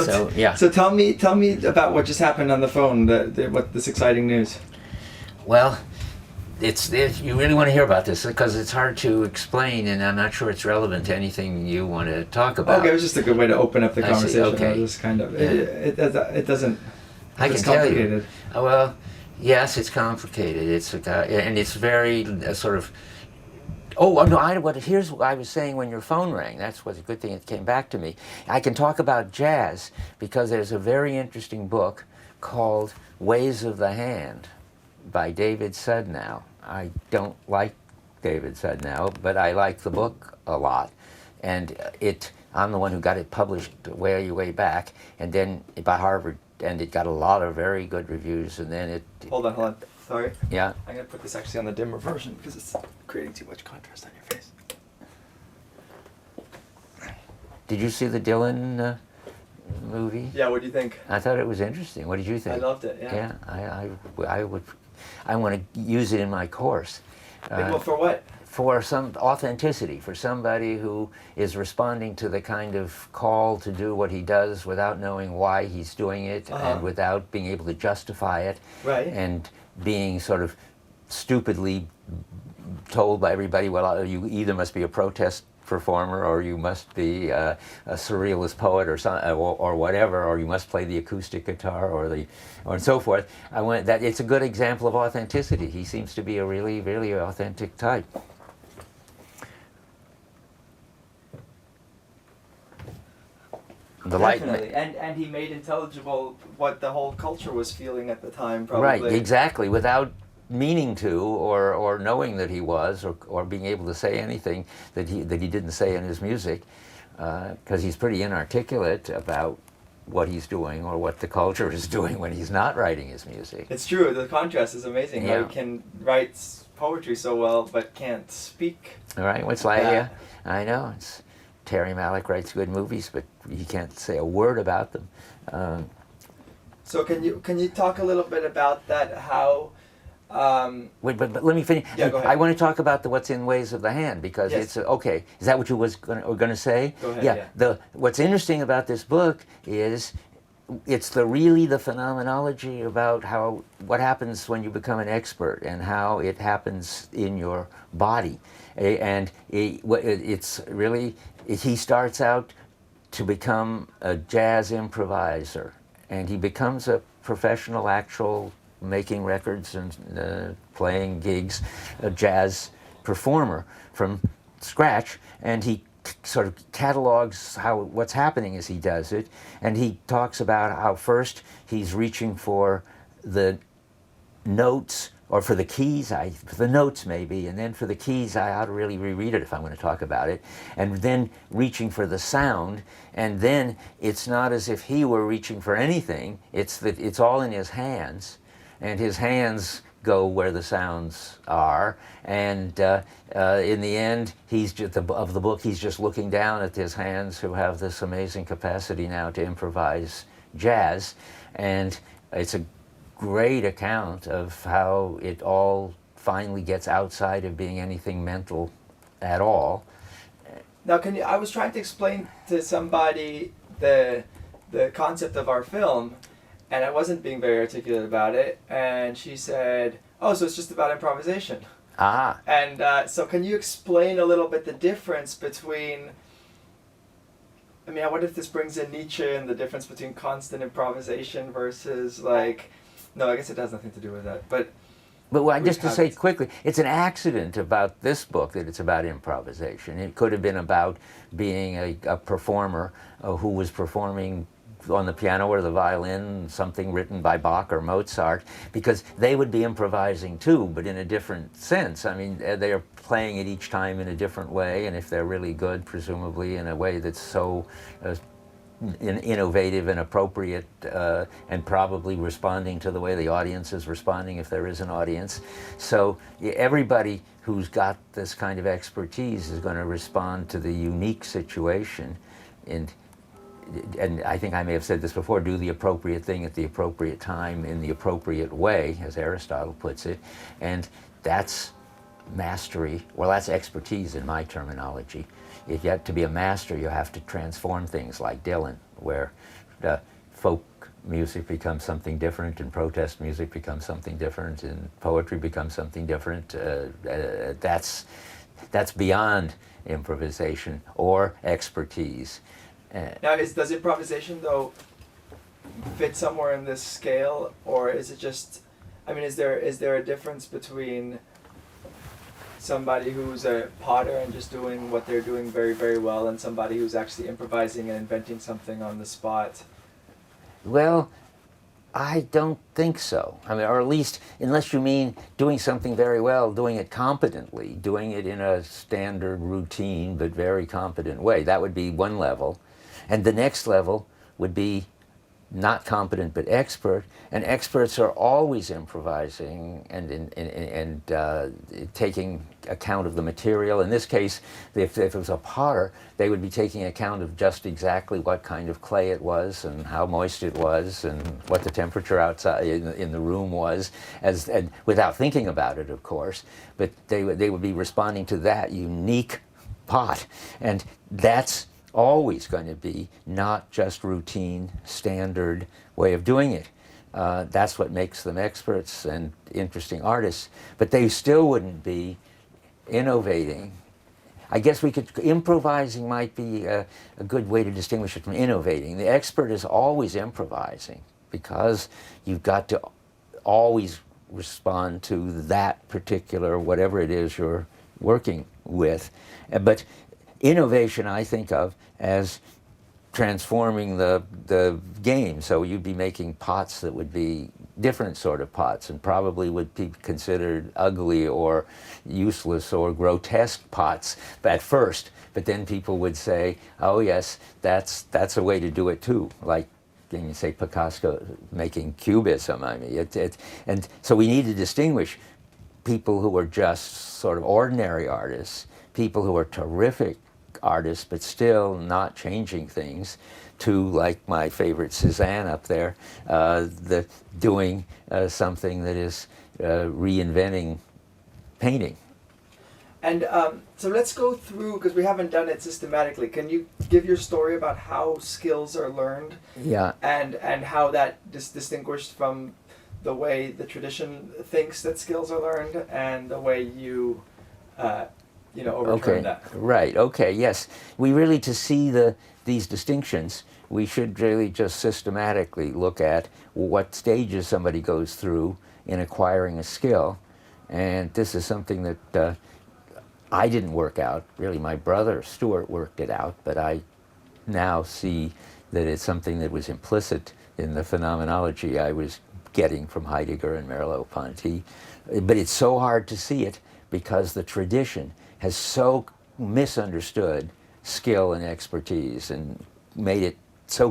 So yeah. So tell me about what just happened on the phone. What this exciting news? Well, you really want to hear about this because it's hard to explain, and I'm not sure it's relevant to anything you want to talk about. Okay, it was just a good way to open up the conversation. Okay. Just kind of Yeah. it doesn't. I can tell you. Well, yes, it's complicated. It's and it's very sort of. Oh no! Here's what I was saying when your phone rang. That's what's a good thing it came back to me. I can talk about jazz because there's a very interesting book called Ways of the Hand by David Sudnow. I don't like David Sudnow, but I like the book a lot, and I'm the one who got it published way back, and then by Harvard, and it got a lot of very good reviews, and then it. Hold on. Sorry. Yeah. I'm gonna put this actually on the dimmer version because it's creating too much contrast on your face. Did you see the Dylan movie? Yeah. What do you think? I thought it was interesting. What did you think? I loved it. Yeah. Yeah. I want to use it in my course. Well, for what? For some authenticity, for somebody who is responding to the kind of call to do what he does without knowing why he's doing it and without being able to justify it. Right. And being sort of stupidly told by everybody, well, you either must be a protest performer or you must be a surrealist poet or whatever, or you must play the acoustic guitar or so forth. It's a good example of authenticity. He seems to be a really, really authentic type. Definitely, and he made intelligible what the whole culture was feeling at the time, probably. Right, exactly, without meaning to or knowing that he was or being able to say anything that he didn't say in his music, because he's pretty inarticulate about what he's doing or what the culture is doing when he's not writing his music. It's true, the contrast is amazing. Yeah. How he can write poetry so well but can't speak. All right, what's like, yeah, I know, Terry Malick writes good movies, but he can't say a word about them. So can you talk a little bit about that? How? Wait, but let me finish. Yeah, go ahead. I want to talk about what's in Ways of the Hand because it's okay. Is that what you were going to say? Go ahead. Yeah. What's interesting about this book is it's really the phenomenology about what happens when you become an expert and how it happens in your body, and it's really. He starts out to become a jazz improviser, and he becomes a professional, actual, making records and playing gigs, a jazz performer from scratch, and he sort of catalogs what's happening as he does it, and he talks about how first he's reaching for the notes or for the keys, for the notes maybe, and then for the keys I ought to really reread it if I'm going to talk about it, and then reaching for the sound, and then it's not as if he were reaching for anything, it's all in his hands, and his hands go where the sounds are, and in the end, of the book, he's just looking down at his hands who have this amazing capacity now to improvise jazz, and it's a great account of how it all finally gets outside of being anything mental at all. Now, I was trying to explain to somebody the concept of our film, and I wasn't being very articulate about it, and she said, "Oh, so it's just about improvisation." Ah. And so can you explain a little bit the difference between, I mean, I wonder if this brings in Nietzsche and the difference between constant improvisation versus no, I guess it has nothing to do with that. But just to say quickly, it's an accident about this book that it's about improvisation. It could have been about being a performer who was performing on the piano or the violin, something written by Bach or Mozart, because they would be improvising too, but in a different sense. I mean, they are playing it each time in a different way, and if they're really good, presumably in a way that's so innovative and appropriate and probably responding to the way the audience is responding if there is an audience. So everybody who's got this kind of expertise is going to respond to the unique situation, and I think I may have said this before, do the appropriate thing at the appropriate time in the appropriate way, as Aristotle puts it, and that's mastery. Well, that's expertise in my terminology. If you have to be a master, you have to transform things like Dylan, where folk music becomes something different, and protest music becomes something different, and poetry becomes something different. That's beyond improvisation or expertise. Now, does improvisation though fit somewhere in this scale, or is it just? I mean, is there a difference between somebody who's a potter and just doing what they're doing very, very well, and somebody who's actually improvising and inventing something on the spot? Well, I don't think so. I mean, or at least, unless you mean doing something very well, doing it competently, doing it in a standard, routine, but very competent way. That would be one level. And the next level would be not competent but expert, and experts are always improvising and taking account of the material. In this case, if it was a potter, they would be taking account of just exactly what kind of clay it was and how moist it was and what the temperature outside in the room was, and without thinking about it, of course. But they would be responding to that unique pot, and that's always going to be not just routine, standard way of doing it. That's what makes them experts and interesting artists. But they still wouldn't be innovating. I guess improvising might be a good way to distinguish it from innovating. The expert is always improvising because you've got to always respond to that particular, whatever it is you're working with. But innovation I think of as transforming the game. So you'd be making pots that would be different sort of pots and probably would be considered ugly or useless or grotesque pots at first. But then people would say, oh yes, that's a way to do it too. Like, can you say Picasso making cubism? I mean, and so we need to distinguish people who are just sort of ordinary artists, people who are terrific artists but still not changing things, to, like my favorite Cézanne up there, doing something that is reinventing painting. And so let's go through, because we haven't done it systematically. Can you give your story about how skills are learned? Yeah. And how that is distinguished from the way the tradition thinks that skills are learned, and the way you overturn that. Right. Okay. Yes. We really, to see these distinctions, we should really just systematically look at what stages somebody goes through in acquiring a skill, and this is something that I didn't work out. Really, my brother Stuart worked it out, but I now see that it's something that was implicit in the phenomenology I was getting from Heidegger and Merleau-Ponty. But it's so hard to see it because the tradition has so misunderstood skill and expertise and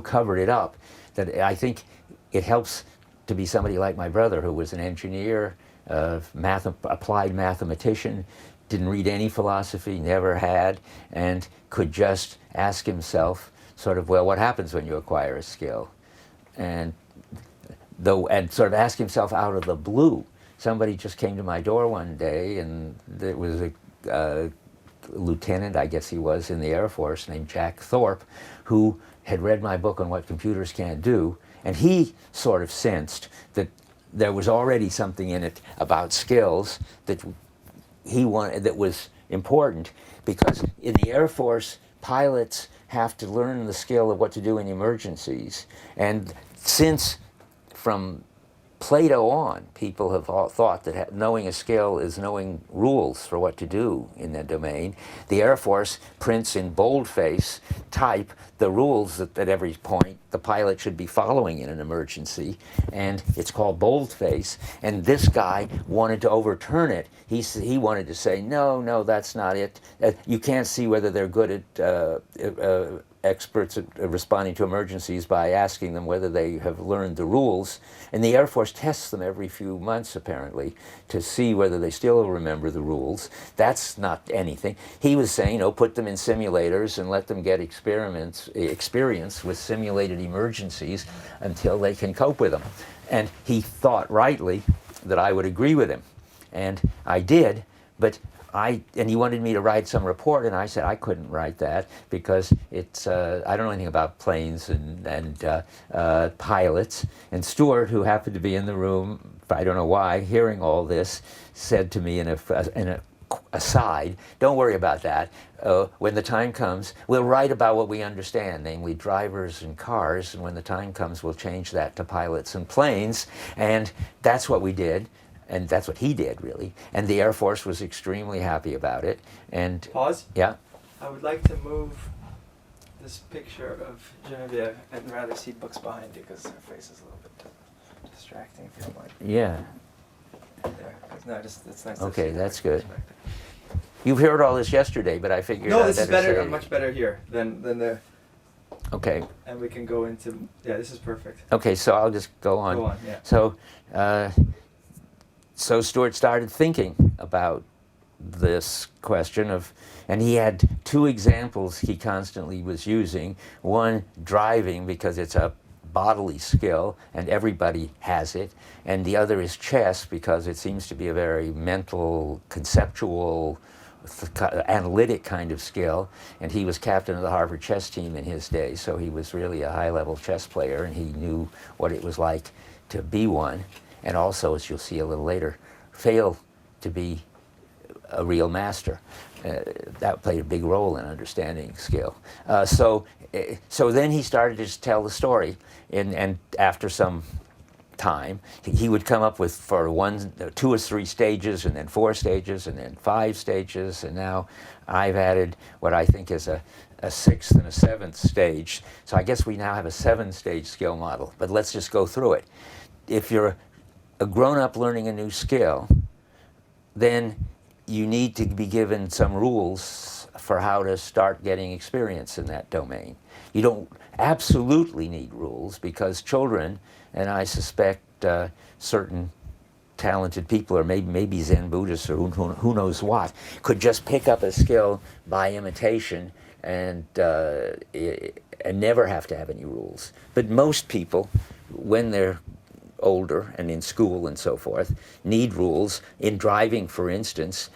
covered it up, that I think it helps to be somebody like my brother, who was an engineer, applied mathematician, didn't read any philosophy, never had, and could just ask himself sort of, well, what happens when you acquire a skill? And sort of ask himself out of the blue. Somebody just came to my door one day, and there was a lieutenant, I guess he was, in the Air Force named Jack Thorpe, who had read my book on what computers can't do, and he sort of sensed that there was already something in it about skills that he wanted, that was important, because in the Air Force, pilots have to learn the skill of what to do in emergencies. And since from Plato on, people have all thought that knowing a skill is knowing rules for what to do in that domain. The Air Force prints in boldface type the rules that at every point the pilot should be following in an emergency, and it's called boldface. And this guy wanted to overturn it. He wanted to say, no, that's not it. You can't see whether they're good at experts at responding to emergencies by asking them whether they have learned the rules. And the Air Force tests them every few months, apparently, to see whether they still remember the rules. That's not anything. He was saying, put them in simulators and let them get experience with simulated emergencies until they can cope with them. And he thought rightly that I would agree with him. And I did, but and he wanted me to write some report, and I said I couldn't write that because it's I don't know anything about planes and pilots. And Stuart, who happened to be in the room, I don't know why, hearing all this, said to me in a aside, "Don't worry about that. When the time comes, we'll write about what we understand, namely drivers and cars, and when the time comes, we'll change that to pilots and planes." And that's what we did. And that's what he did, really. And the Air Force was extremely happy about it. And Pause. yeah. I would like to move this picture of Genevieve. I'd rather see books behind you because her face is a little bit distracting, if you don't mind. Yeah. There. No, it's nice. Okay, to see that's her good. perspective. You've heard all this yesterday, but I figured. No, this is better. Say, Much better here than the. Okay. And we can go into. Yeah, this is perfect. Okay, so I'll just go on. Go on. Yeah. So Stuart started thinking about this question of, and he had two examples he constantly was using. One, driving, because it's a bodily skill and everybody has it, and the other is chess, because it seems to be a very mental, conceptual, analytic kind of skill. And he was captain of the Harvard chess team in his day, so he was really a high-level chess player, and he knew what it was like to be one. And also, as you'll see a little later, fail to be a real master. That played a big role in understanding skill. So then he started to tell the story, and after some time, he would come up with for 2 or 3 stages, and then 4 stages, and then 5 stages, and now I've added what I think is a 6th and a 7th stage. So I guess we now have a 7-stage skill model, but let's just go through it. If you're a grown-up learning a new skill, then you need to be given some rules for how to start getting experience in that domain. You don't absolutely need rules, because children, and I suspect certain talented people, or maybe Zen Buddhists, or who knows what, could just pick up a skill by imitation and never have to have any rules. But most people, when they're older and in school and so forth, need rules. In driving, for instance,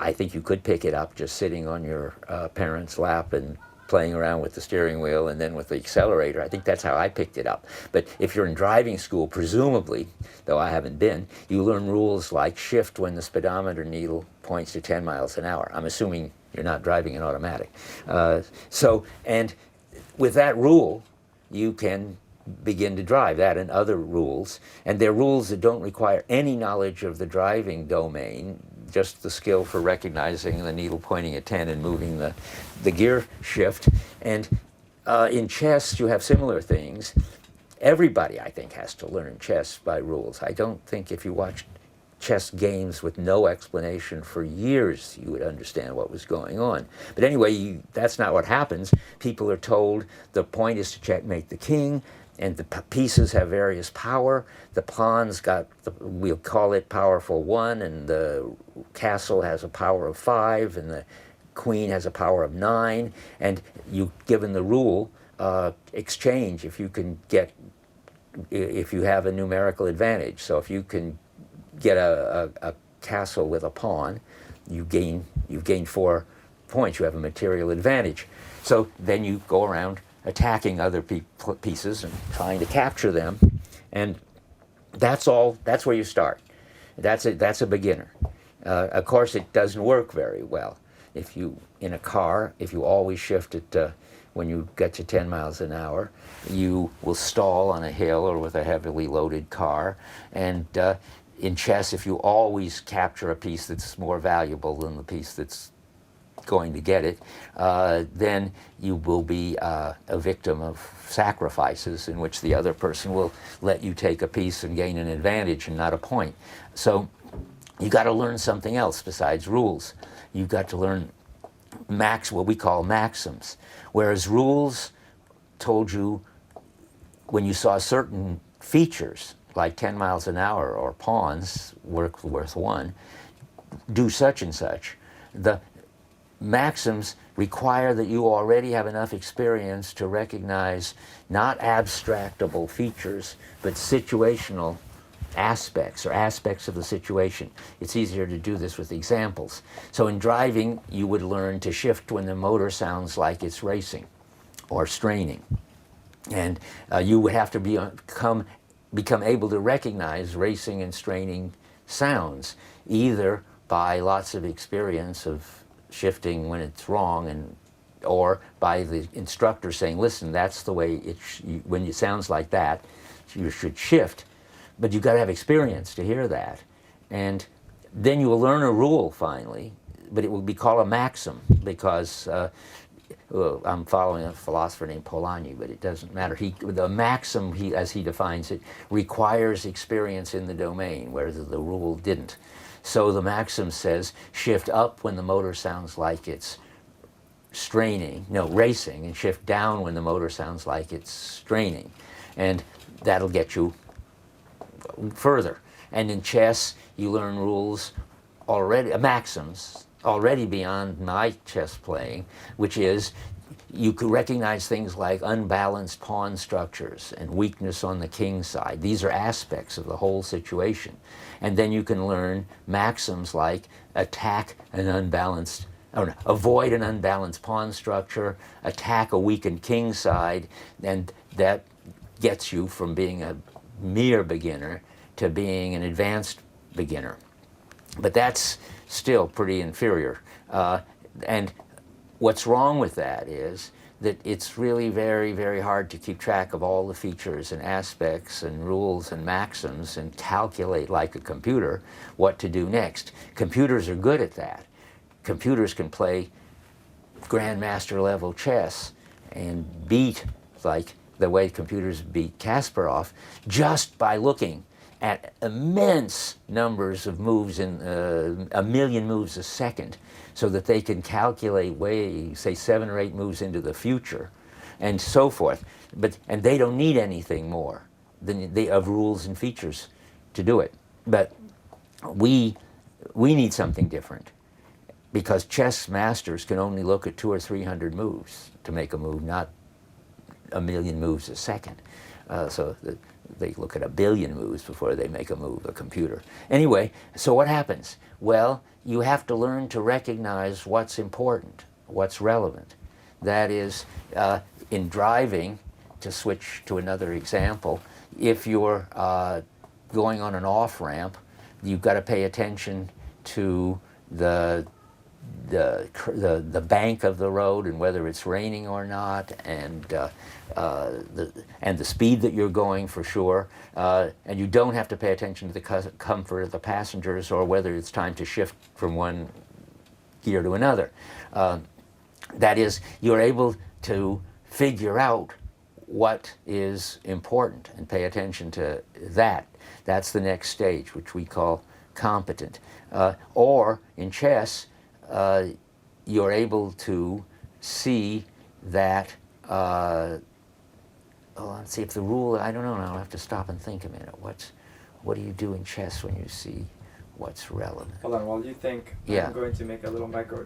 I think you could pick it up just sitting on your parents' lap and playing around with the steering wheel and then with the accelerator. I think that's how I picked it up. But if you're in driving school, presumably, though I haven't been, you learn rules like shift when the speedometer needle points to 10 miles an hour. I'm assuming you're not driving an automatic. And with that rule, you can begin to drive, that and other rules. And they're rules that don't require any knowledge of the driving domain, just the skill for recognizing the needle pointing at 10 and moving the gear shift. And in chess, you have similar things. Everybody, I think, has to learn chess by rules. I don't think if you watched chess games with no explanation for years, you would understand what was going on. But anyway, that's not what happens. People are told the point is to checkmate the king, and the pieces have various power. The pawn's got, we'll call it powerful 1, and the castle has a power of 5, and the queen has a power of 9. And you've given the rule, exchange if you have a numerical advantage. So if you can get a castle with a pawn, you've gained 4 points. You have a material advantage. So then you go around attacking other pieces and trying to capture them, and that's where you start. That's a beginner. Of course, it doesn't work very well. If you, in a car, if you always shift it when you get to 10 miles an hour, you will stall on a hill or with a heavily loaded car. And in chess, if you always capture a piece that's more valuable than the piece that's going to get it, then you will be a victim of sacrifices in which the other person will let you take a piece and gain an advantage and not a point. So you got to learn something else besides rules. You've got to learn what we call maxims, whereas rules told you when you saw certain features like 10 miles an hour or pawns worth 1, do such and such. The maxims require that you already have enough experience to recognize not abstractable features, but situational aspects or aspects of the situation. It's easier to do this with examples. So in driving, you would learn to shift when the motor sounds like it's racing or straining. And you would have to become able to recognize racing and straining sounds, either by lots of experience of shifting when it's wrong, or by the instructor saying, listen, that's the way when it sounds like that, you should shift. But you've got to have experience to hear that. And then you will learn a rule finally, but it will be called a maxim, because I'm following a philosopher named Polanyi, but it doesn't matter. The maxim, as he defines it, requires experience in the domain, whereas the rule didn't. So the maxim says, shift up when the motor sounds like it's racing, and shift down when the motor sounds like it's straining. And that'll get you further. And in chess, you learn rules already, maxims, already beyond my chess playing, which is you could recognize things like unbalanced pawn structures and weakness on the king side. These are aspects of the whole situation. And then you can learn maxims like avoid an unbalanced pawn structure, attack a weakened king side, and that gets you from being a mere beginner to being an advanced beginner. But that's still pretty inferior. And what's wrong with that is that it's really very, very hard to keep track of all the features and aspects and rules and maxims and calculate like a computer what to do next. Computers are good at that. Computers can play grandmaster level chess and beat, like the way computers beat Kasparov, just by looking at immense numbers of moves in a million moves a second, so that they can calculate say 7 or 8 moves into the future, and so forth. And they don't need anything more of rules and features to do it. But we need something different, because chess masters can only look at 200 or 300 moves to make a move, not a million moves a second. They look at 1 billion moves before they make a move, a computer. Anyway, so what happens? Well, you have to learn to recognize what's important, what's relevant. That is, in driving, to switch to another example, if you're going on an off-ramp, you've got to pay attention to the bank of the road and whether it's raining or not, and the speed that you're going, for sure. And you don't have to pay attention to the comfort of the passengers or whether it's time to shift from one gear to another. That is, you're able to figure out what is important and pay attention to that. That's the next stage, which we call competent. Or in chess, you're able to see that, let's see if the rule, I don't know, I'll have to stop and think a minute. What do you do in chess when you see what's relevant? Hold on, while you think, Yeah. I'm going to make a little micro